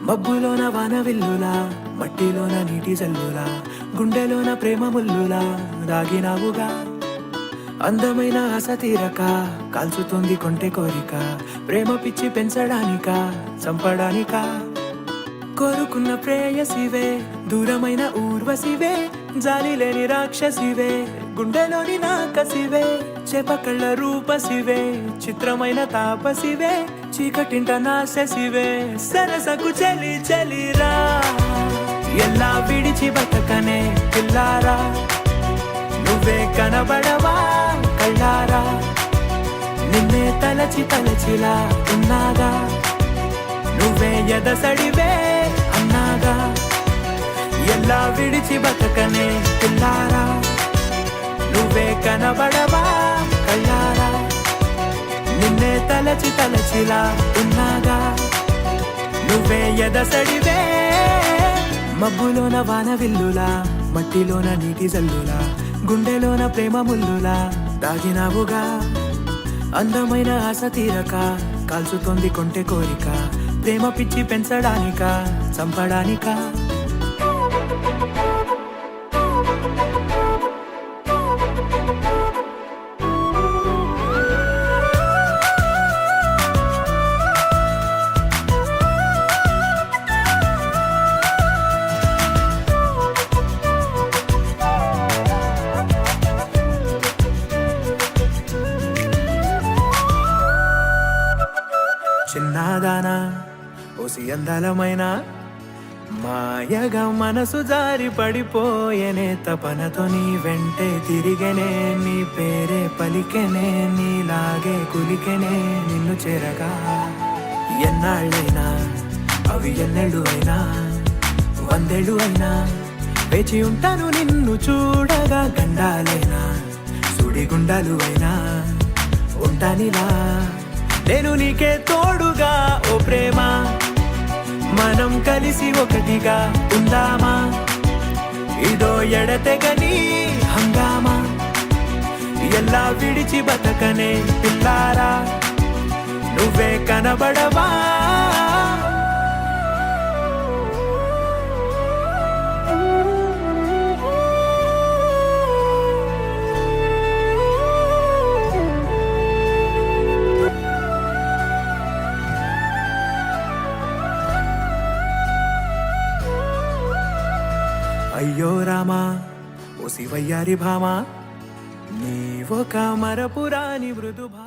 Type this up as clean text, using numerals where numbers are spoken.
మబ్బులోన వాన విల్లులా, మట్టిలోన నీటి జల్లులా, గుండెలోన ప్రేమ ముల్లులా దాగినావుగా. అందమైన ఆశ తీరక కాల్చుతుంది కొంటె కోరిక, ప్రేమ పిచ్చి పెంచడానిక చంపడానిక. కోరుకున్న ప్రేయసివే, దూరమైన ఊర్వశివే, జాలి లేని రాక్షసివే, గుండెలోని నాకసివే, చేపకళ్ళ రూపసివే, చిత్రమైన తాపసివే, చీకటింట నాశసివే, సరసకు చలి చలిరా. ఎలా విడిచి బతకనే పిల్లారా, నువ్వే కనబడవా కళ్ళారా, నిన్నే తలచి తలచిలా ఉన్నాగా, నువ్వే ఎదసడివే అన్నాగా. ఎలా విడిచి బతకనే పిల్లారా, నువ్వే కనబడవా కళ్ళారా, నిన్నే తలచి తలచిలా ఉన్నాగా, నువ్వే ఎదసడివే. మబ్బులోన వాన విల్లులా, మట్టిలోన నీటి జల్లులా, గుండెలోన ప్రేమ ముల్లులా దాగినావుగా. అందమైన ఆశ తీరక కాల్చుతోంది కొంటె కోరిక, ప్రేమ పిచ్చి పెంచడానిక చంపడానిక. చిన్నదానా ఓసి అందలమైన, మాయగా మనసు జారి పడిపోయేనే, తపనతో నీ వెంటే తిరిగేనే, నీ పేరే పలికెనే, నీలాగే కులికెనే నిన్ను చేరగా. ఎన్నాళ్ళైనా అవి ఎన్నెళ్ళు అయినా, 100 ఏళ్ళు అయినా వేచి ఉంటాను నిన్ను చూడగా. గండాలైనా సుడిగుండాలు అయినా ఉంటానిలా, నేను నీకే తోడుగా. ఓ ప్రేమ, మనం కలిసి ఒకటిగా ఉందామా, ఇదో ఎడతెగని హంగామా. ఎలా విడిచి బతకనే పిల్లారా, నువ్వే కనబడవా. అయ్యో రామా ఓ శివయ్యారి భామా, నీవొక మరపురాని మృదుభా.